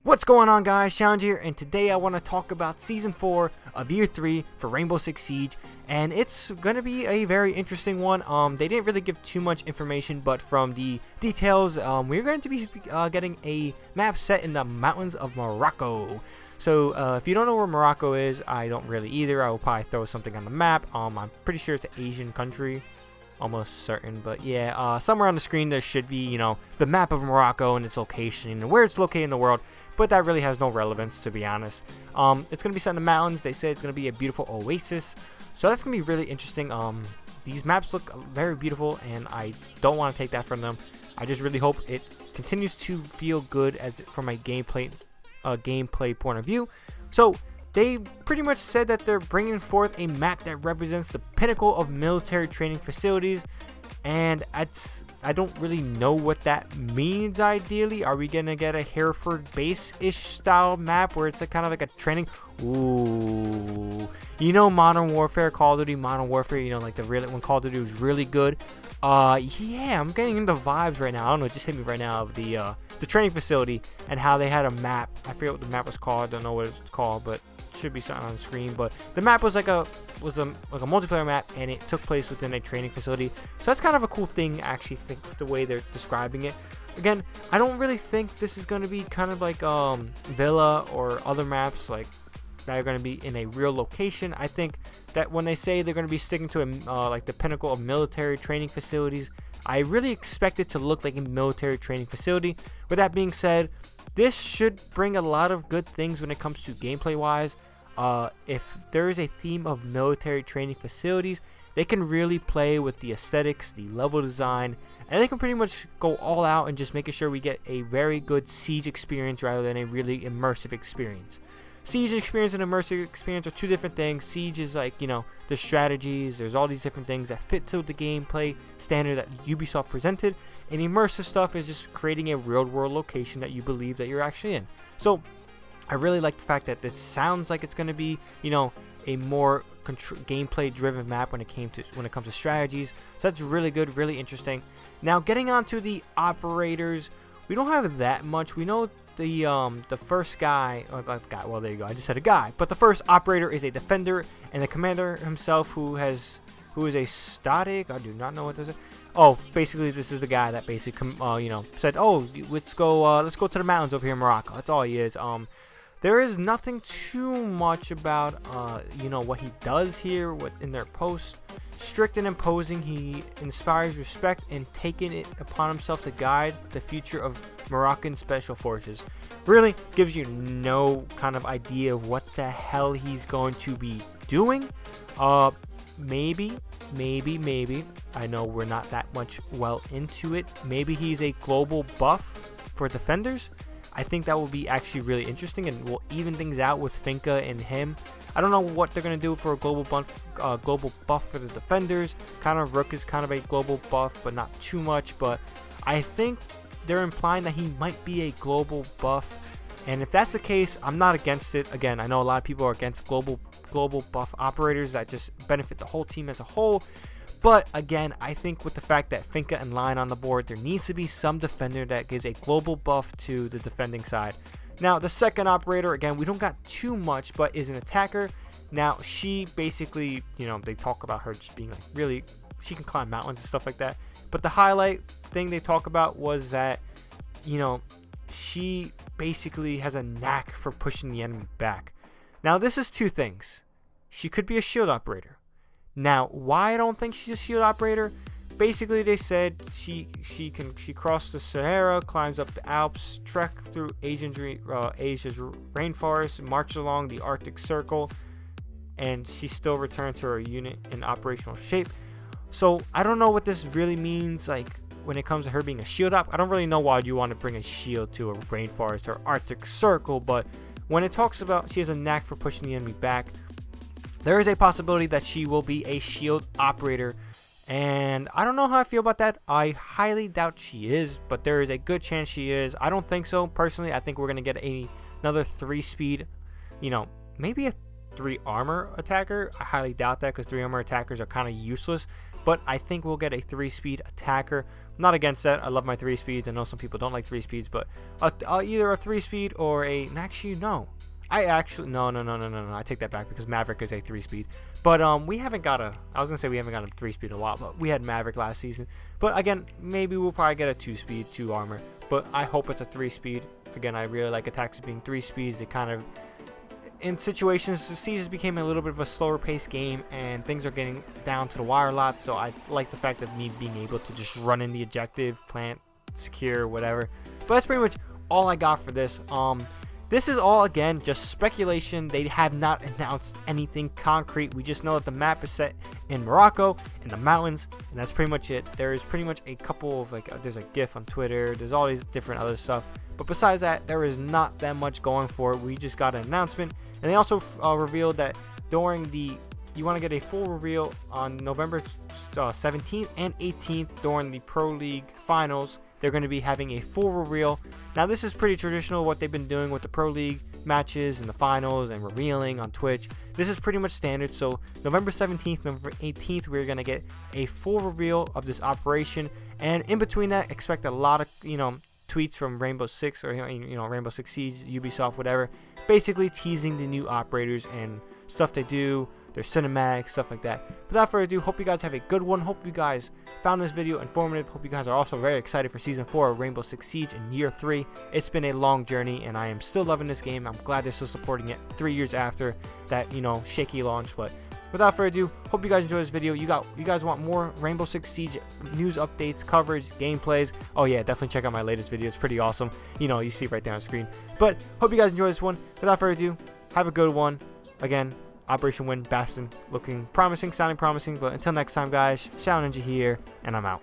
What's going on, guys? ShadowNinja here, and today I want to talk about Season 4 of Year 3 for Rainbow Six Siege, and it's going to be a very interesting one. They didn't really give too much information, but from the details, we're going to be getting a map set in the mountains of Morocco. So, if you don't know where Morocco is, I don't really either. I will probably throw something on the map. I'm pretty sure it's an Asian country. Almost certain, but yeah, somewhere on the screen there should be, the map of Morocco and its location and where it's located in the world, but that really has no relevance, to be honest. It's gonna be set in the mountains. They say it's gonna be a beautiful oasis, so that's gonna be really interesting. These maps look very beautiful, and I don't want to take that from them. I just really hope it continues to feel good from a gameplay point of view. So they pretty much said that they're bringing forth a map that represents the pinnacle of military training facilities, and I don't really know what that means ideally. Are we gonna get a Hereford base-ish style map where it's kind of like a training? Ooh, Modern Warfare, Call of Duty Modern Warfare, like when Call of Duty was really good. Yeah, I'm getting into vibes right now. I don't know, it just hit me right now of the training facility and how they had a map. I forget what the map was called. I don't know what it's called, but should be something on the screen. But the map was like a multiplayer map, and it took place within a training facility. So that's kind of a cool thing. I actually think the way they're describing it. Again, I don't really think this is going to be kind of like Villa or other maps like that are going to be in a real location. I think that when they say they're going to be sticking to like the pinnacle of military training facilities, I really expect it to look like a military training facility. With that being said, this should bring a lot of good things when it comes to gameplay wise. If there is a theme of military training facilities, they can really play with the aesthetics, the level design, and they can pretty much go all out and just making sure we get a very good siege experience rather than a really immersive experience. Siege experience and immersive experience are two different things. Siege is like, the strategies, there's all these different things that fit to the gameplay standard that Ubisoft presented, and immersive stuff is just creating a real world location that you believe that you're actually in. So I really like the fact that it sounds like it's going to be, a more gameplay driven map when it comes to strategies. So that's really good, really interesting. Now getting on to the operators, we don't have that much. We know the first guy, well, there you go, I just said a guy, but the first operator is a defender, and the commander himself who is a static, I do not know what this is. Oh, basically this is the guy that basically said, oh, let's go to the mountains over here in Morocco. That's all he is. There is nothing too much about what he does here in their post. Strict and imposing, he inspires respect and taking it upon himself to guide the future of Moroccan special forces. Really gives you no kind of idea of what the hell he's going to be doing. Maybe I know we're not that much well into it. Maybe he's a global buff for defenders. I think that will be actually really interesting, and will even things out with Finka and him. I don't know what they're going to do for a global buff for the defenders. Kind of Rook is kind of a global buff, but not too much. But I think they're implying that he might be a global buff. And if that's the case, I'm not against it. Again, I know a lot of people are against global buff operators that just benefit the whole team as a whole. But again, I think with the fact that Finka and Lion on the board, there needs to be some defender that gives a global buff to the defending side. Now, the second operator, again, we don't got too much, but is an attacker. Now, she basically, they talk about her just being like really, she can climb mountains and stuff like that. But the highlight thing they talk about was that, she basically has a knack for pushing the enemy back. Now, this is two things. She could be a shield operator. Now, why I don't think she's a shield operator? Basically, they said she crossed the Sahara, climbs up the Alps, trek through Asia's rainforest, marches along the Arctic Circle, and she still returned to her unit in operational shape. So I don't know what this really means, like when it comes to her being a shield op. I don't really know why you want to bring a shield to a rainforest or Arctic Circle, but when it talks about she has a knack for pushing the enemy back, there is a possibility that she will be a shield operator. And I don't know how I feel about that. I highly doubt she is, but there is a good chance she is. I don't think so. Personally, I think we're going to get another 3-speed, maybe a 3 armor attacker. I highly doubt that, because 3 armor attackers are kind of useless. but I think we'll get a 3-speed attacker. I'm not against that. I love my 3 speeds. I know some people don't like 3 speeds, but either a 3-speed or a, actually no. No. I take that back because Maverick is a 3-speed. But we haven't got a, I was going to say we haven't got a 3-speed in a while, but we had Maverick last season. But again, maybe we'll probably get a 2-speed, 2 armor, but I hope it's a 3-speed. Again, I really like attacks being 3 speeds. They kind of, in situations, the seasons became a little bit of a slower paced game and things are getting down to the wire a lot, so I like the fact of me being able to just run in the objective, plant, secure, whatever. But that's pretty much all I got for this. This is all, again, just speculation. They have not announced anything concrete. We just know that the map is set in Morocco, in the mountains, and that's pretty much it. There is pretty much a couple of, like, there's a GIF on Twitter. There's all these different other stuff. But besides that, there is not that much going for it. We just got an announcement. And they also revealed that during the, you want to get a full reveal on November 17th and 18th during the Pro League Finals. They're going to be having a full reveal. Now, this is pretty traditional, what they've been doing with the Pro League matches and the finals and revealing on Twitch. This is pretty much standard. So November 17th, November 18th, we're going to get a full reveal of this operation. And in between that, expect a lot of, tweets from Rainbow Six or, Rainbow Six Siege, Ubisoft, whatever, basically teasing the new operators and stuff they do, their cinematics, stuff like that. Without further ado, hope you guys have a good one. Hope you guys found this video informative. Hope you guys are also very excited for Season 4 of Rainbow Six Siege in Year 3. It's been a long journey, and I am still loving this game. I'm glad they're still supporting it 3 years after that, shaky launch. But without further ado, hope you guys enjoy this video. You guys want more Rainbow Six Siege news updates, coverage, gameplays? Oh yeah, definitely check out my latest video. It's pretty awesome. You see it right there on the screen. But hope you guys enjoy this one. Without further ado, have a good one. Again, Operation Win, Bastion, looking promising, sounding promising. But until next time, guys, ShadowNinja here, and I'm out.